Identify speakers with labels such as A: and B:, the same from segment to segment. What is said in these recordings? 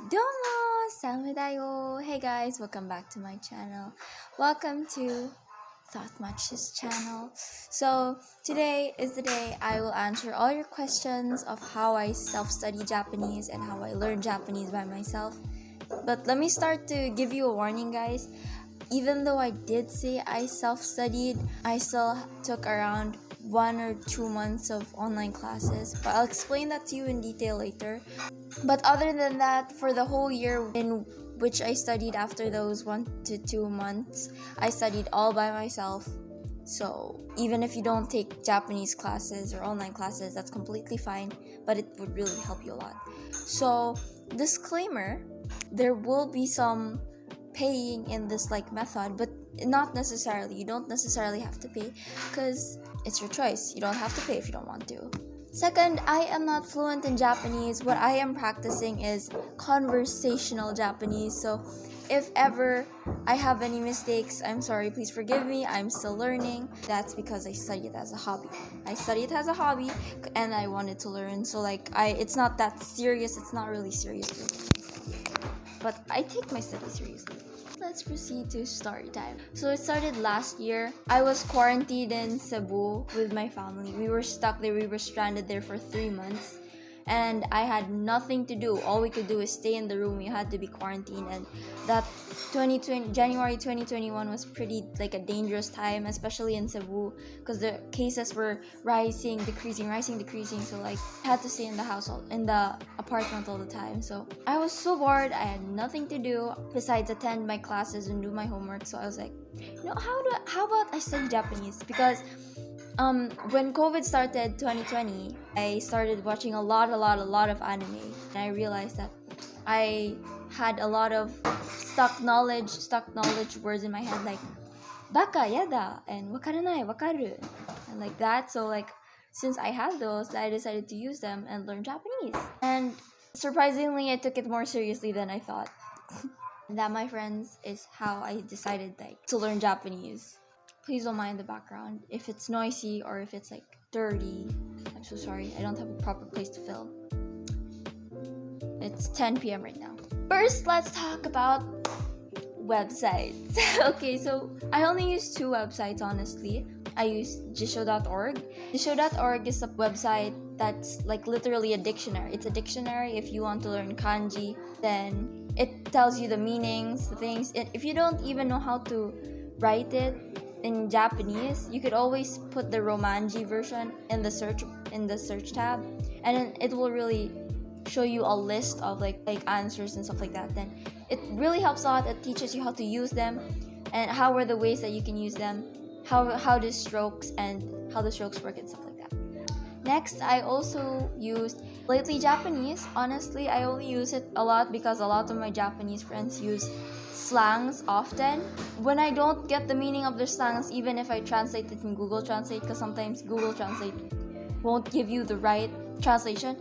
A: Domo! Samudayo! Hey guys, welcome back to my channel. Welcome to Thoughtmuch's channel. So, today is the day I will answer all your questions of how I self-study Japanese and how I learn Japanese by myself. But let me start to give you a warning, guys. Even though I did say I self-studied, I still took around 1 or 2 months of online classes. But I'll explain that to you in detail later. But other than that, for the whole year in which I studied after those 1 to 2 months, I studied all by myself. So even if you don't take Japanese classes or online classes, that's completely fine, but it would really help you a lot. So, disclaimer, there will be some paying in this method, but not necessarily. You don't necessarily have to pay because it's your choice. You don't have to pay if you don't want to. Second, I am not fluent in Japanese. What I am practicing is conversational Japanese. So if ever I have any mistakes, I'm sorry, please forgive me. I'm still learning. That's because I study it as a hobby. I study it as a hobby and I wanted to learn. So it's not that serious. It's not really serious. But I take my study seriously. Let's proceed to story time. So it started last year. I was quarantined in Cebu with my family. We were stuck there. We were stranded there for 3 months. And I had nothing to do. All we could do is stay in the room. We had to be quarantined. And that January 2021 was pretty a dangerous time, especially in Cebu, because the cases were rising, decreasing. So I had to stay in the apartment all the time. So I was so bored. I had nothing to do besides attend my classes and do my homework. So I was like, how about I study Japanese? Because when COVID started 2020, I started watching a lot of anime, and I realized that I had a lot of stuck knowledge words in my head, like baka, yada, and wakaranai, wakaru, and like that. So since I had those, I decided to use them and learn Japanese. And surprisingly, I took it more seriously than I thought. That, my friends, is how I decided to learn Japanese. Please don't mind the background. If it's noisy or if it's dirty, I'm so sorry. I don't have a proper place to film. It's 10 p.m. right now. First, let's talk about websites. Okay, so I only use 2 websites, honestly. I use jisho.org. Jisho.org is a website that's literally a dictionary. It's a dictionary. If you want to learn kanji, then it tells you the meanings, the things. If you don't even know how to write it in Japanese, you could always put the Romanji version in the search tab, and then it will really show you a list of answers and stuff like that. Then it really helps a lot. It teaches you how to use them and how are the ways that you can use them, how the strokes work and stuff like that. Next, I also used Lately Japanese. Honestly, I only use it a lot because a lot of my Japanese friends use slangs often. When I don't get the meaning of their slangs, even if I translate it in Google Translate, because sometimes Google Translate won't give you the right translation.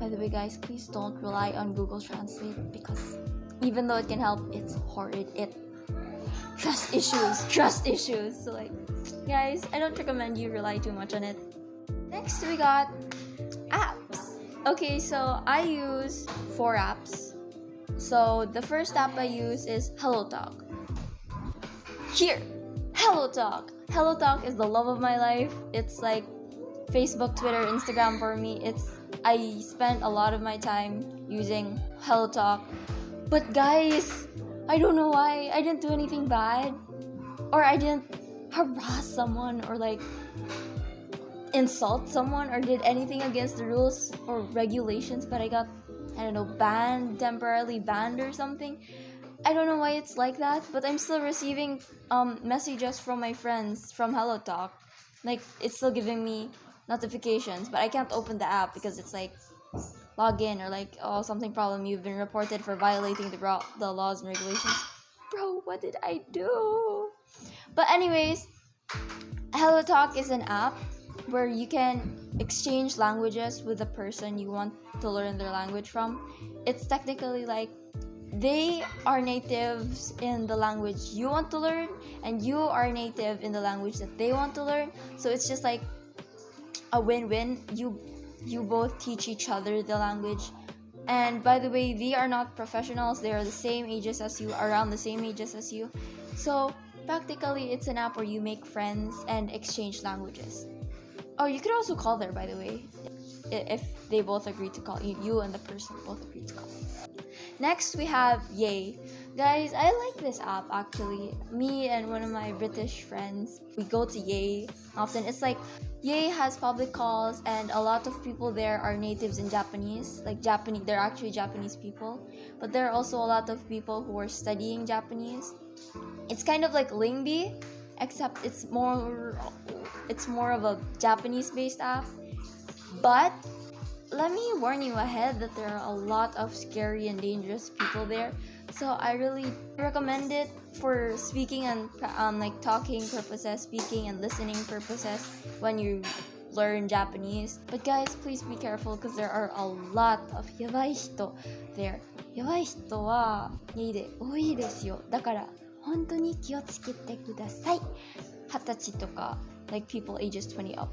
A: By the way, guys, please don't rely on Google Translate, because even though it can help, it's horrid. Trust issues. So guys, I don't recommend you rely too much on it. Next, we got apps. Okay, so I use 4 apps. So the first app I use is HelloTalk. Here, HelloTalk. HelloTalk is the love of my life. It's Facebook, Twitter, Instagram for me. I spend a lot of my time using HelloTalk. But guys, I don't know why. I didn't do anything bad, or I didn't harass someone or insult someone or did anything against the rules or regulations, but I got, temporarily banned or something. I don't know why it's like that, but I'm still receiving messages from my friends from HelloTalk. It's still giving me notifications, but I can't open the app because it's log in or something problem. You've been reported for violating the laws and regulations. Bro, what did I do? But anyways, HelloTalk is an app where you can exchange languages with the person you want to learn their language from. It's technically they are natives in the language you want to learn, and you are native in the language that they want to learn. So it's just a win-win. You both teach each other the language, And by the way, they are not professionals. They are the same ages as you, around the same ages as you. So practically, it's an app where you make friends and exchange languages. Oh, you could also call there, by the way, if they both agree to call you and the person both agree to call. Next, we have Yay. Guys, I like this app actually. Me and one of my British friends, we go to Yay often. It's like Yay has public calls, and a lot of people there are natives in Japanese. Like Japanese, they're actually Japanese people, but there are also a lot of people who are studying Japanese. It's kind of like Lingby, except it's more of a Japanese-based app. But let me warn you ahead that there are a lot of scary and dangerous people there. So I really recommend it for speaking and like talking purposes, speaking and listening purposes when you learn Japanese. But guys, please be careful because there are a lot of やばい人 there. やばい人は家で多いですよ。だから本当に気をつけてください。20歳とか like people ages 20 up.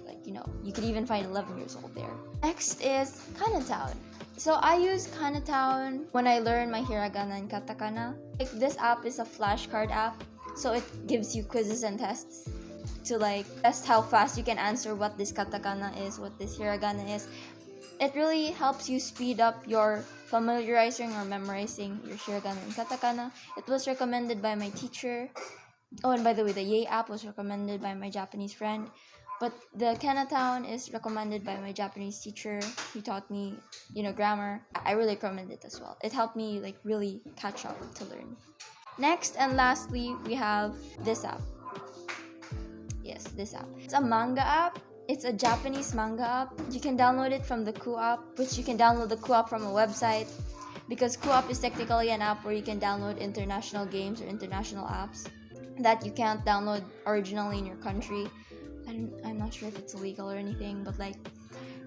A: Like, you know, you could even find 11 years old there. Next is Kanatown. So I use Kanatown when I learn my hiragana and katakana. Like, this app is a flashcard app, so it gives you quizzes and tests to like test how fast you can answer what this katakana is, what this hiragana is. It really helps you speed up your familiarizing or memorizing your hiragana and katakana. It was recommended by my teacher. Oh, and by the way, the Yay app was recommended by my Japanese friend. But the Kanatown is recommended by my Japanese teacher. He taught me, grammar. I really recommend it as well. It helped me like really catch up to learn. Next and lastly, we have this app. Yes, this app. It's a manga app. It's a Japanese manga app. You can download it from the Ku app, which you can download the Ku app from a website. Because Ku app is technically an app where you can download international games or international apps that you can't download originally in your country. I'm not sure if it's illegal or anything, but like,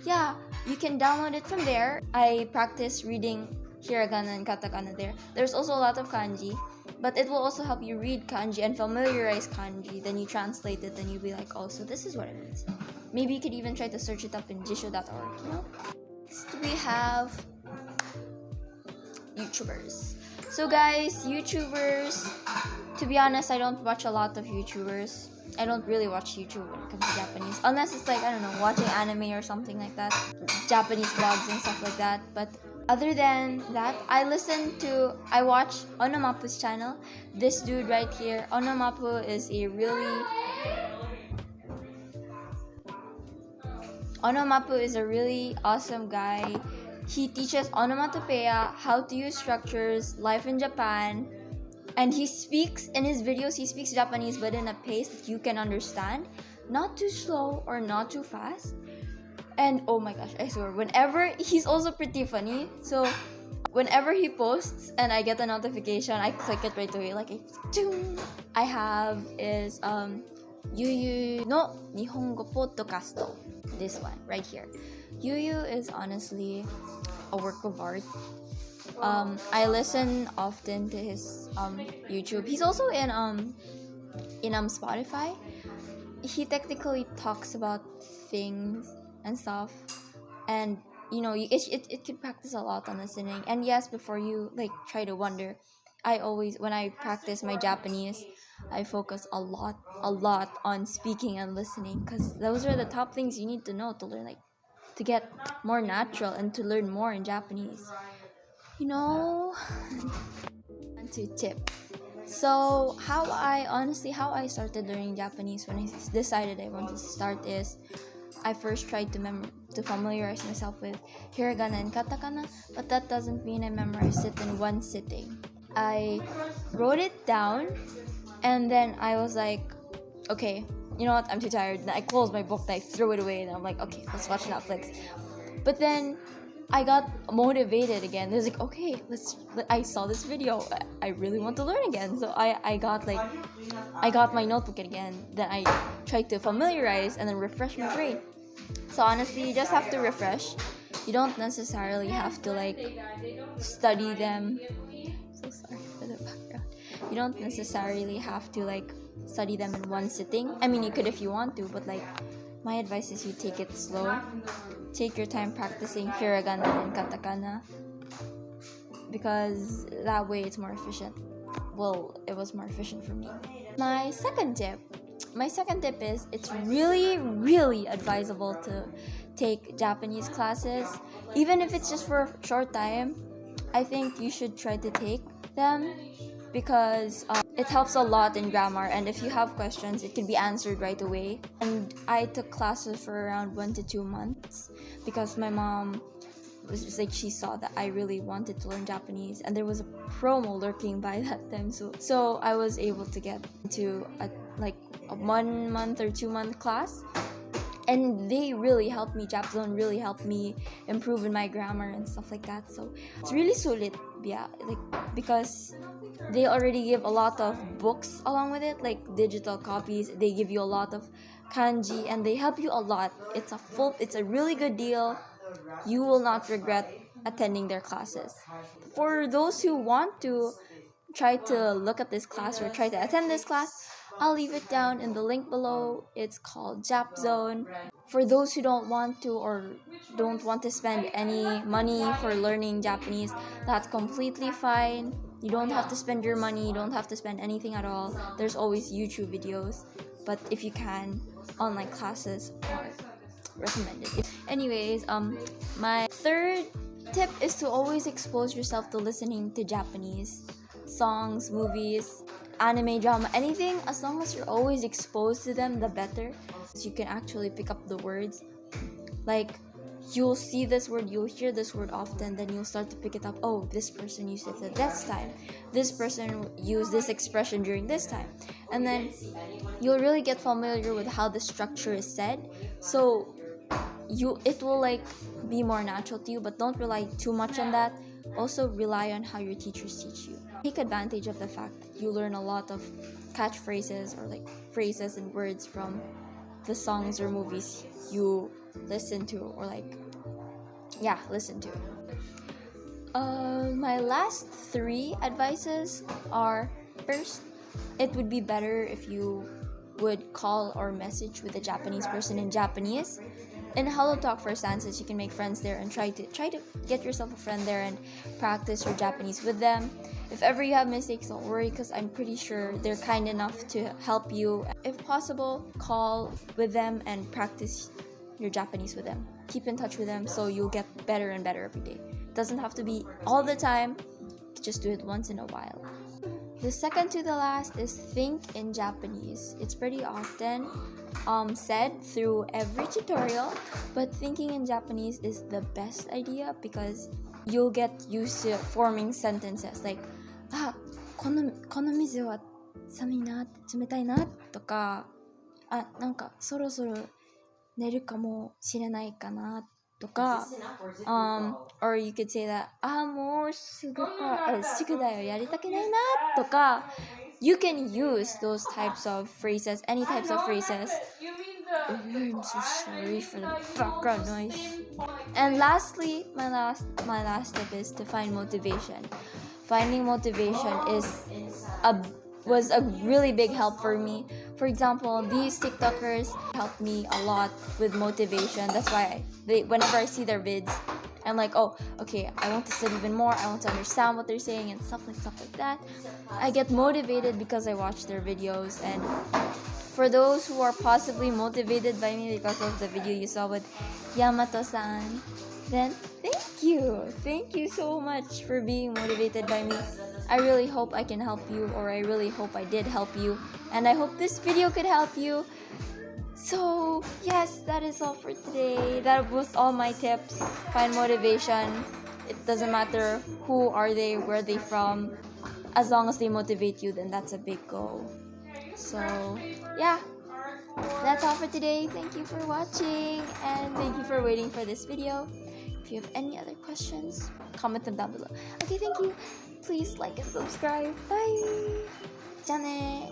A: yeah, you can download it from there. I practice reading hiragana and katakana there. There's also a lot of kanji, but it will also help you read kanji and familiarize kanji. Then you translate it, and you'll be like, oh, so this is what it means. Maybe you could even try to search it up in jisho.org, Next, we have YouTubers. So guys, YouTubers, to be honest, I don't watch a lot of YouTubers. I don't really watch YouTube when it comes to Japanese. Unless it's like, I don't know, watching anime or something like that. Japanese vlogs and stuff like that. But other than that, I watch Onomapu's channel. This dude right here, Onomapu is a really awesome guy. He teaches onomatopoeia, how to use structures, life in Japan. And he speaks, in his videos, he speaks Japanese, but in a pace that you can understand. Not too slow or not too fast. And oh my gosh, I swear, he's also pretty funny. So whenever he posts and I get a notification, I click it right away. Like, I have is Yuyu no Nihongo Podcast. This one, right here. Yuyu is honestly a work of art. I listen often to his YouTube. He's also in Spotify. He technically talks about things and stuff, and it could practice a lot on listening. And yes, before you like try to wonder, when I practice my Japanese, I focus a lot on speaking and listening, because those are the top things you need to know to learn, like to get more natural and to learn more in Japanese. And to tips. So how I started learning Japanese when I decided I wanted to start is I first tried to familiarize myself with hiragana and katakana, but that doesn't mean I memorized it in one sitting. I wrote it down, and then I was like, okay, you know what, I'm too tired. And I closed my book and I threw it away, and I'm like, okay, let's watch Netflix. But then I got motivated again. There's like, okay, I saw this video. I really want to learn again. So I got my notebook again. Then I tried to familiarize and then refresh my brain. So honestly, you just have to refresh. You don't necessarily have to like study them. So sorry for the background. You don't necessarily have to like study them in one sitting. I mean, you could if you want to, but like my advice is you take it slow. Take your time practicing hiragana and katakana, because that way it's more efficient. Well, it was more efficient for me. My second tip is it's really advisable to take Japanese classes. Even if it's just for a short time, I think you should try to take them, because it helps a lot in grammar, and if you have questions, it can be answered right away. And I took classes for around 1 to 2 months because my mom was just like, she saw that I really wanted to learn Japanese, and there was a promo lurking by that time, so I was able to get into a 1 month or 2 month class, and they really helped me. Japzone really helped me improve in my grammar and stuff like that. So it's really solid, yeah, because they already give a lot of books along with it, like digital copies. They give you a lot of kanji, and they help you a lot. It's a really good deal. You will not regret attending their classes. For those who want to try to look at this class or try to attend this class, I'll leave it down in the link below. It's called Japzone. For those who don't want to or don't want to spend any money for learning Japanese, that's completely fine. You don't have to spend your money, you don't have to spend anything at all. There's always YouTube videos, but if you can, online classes are recommended. Anyways, my third tip is to always expose yourself to listening to Japanese songs, movies, anime, drama, anything. As long as you're always exposed to them, the better. So you can actually pick up the words. Like, you'll see this word, you'll hear this word often, then you'll start to pick it up. Oh, this person used it at this time. This person used this expression during this time. And then you'll really get familiar with how the structure is said. So it will be more natural to you, but don't rely too much on that. Also rely on how your teachers teach you. Take advantage of the fact that you learn a lot of catchphrases or phrases and words from the songs or movies you listen to or listen to. My last 3 advices are: first, it would be better if you would call or message with a Japanese person in Japanese. In Hello Talk for Stances, you can make friends there and try to get yourself a friend there and practice your Japanese with them. If ever you have mistakes, don't worry, because I'm pretty sure they're kind enough to help you. If possible, call with them and practice your Japanese with them. Keep in touch with them so you'll get better and better every day. It doesn't have to be all the time, just do it once in a while. The second to the last is think in Japanese. It's pretty often said through every tutorial, but thinking in Japanese is the best idea because you'll get used to forming sentences like, この水は寒いな、冷たいなとか、なんかそろそろ寝るかもしれないかなとか、or you could say that, もうすぐだよ、やりたくないなとか。You can use those types of phrases, any types of phrases. I'm so sorry for the background noise. And lastly, my last tip is to find motivation. Finding motivation was a really big help for me. For example, these TikTokers helped me a lot with motivation. That's why whenever I see their vids, I'm like, oh, okay, I want to study even more. I want to understand what they're saying and stuff like that. I get motivated because I watch their videos. And for those who are possibly motivated by me because of the video you saw with Yamato-san, then thank you. Thank you so much for being motivated by me. I really hope I can help you, or I really hope I did help you. And I hope this video could help you. So, yes, that is all for today. That was all my tips. Find motivation. It doesn't matter who are they, where are they from. As long as they motivate you, then that's a big goal. So, yeah. That's all for today. Thank you for watching. And thank you for waiting for this video. If you have any other questions, comment them down below. Okay, thank you. Please like and subscribe. Bye. じゃあね。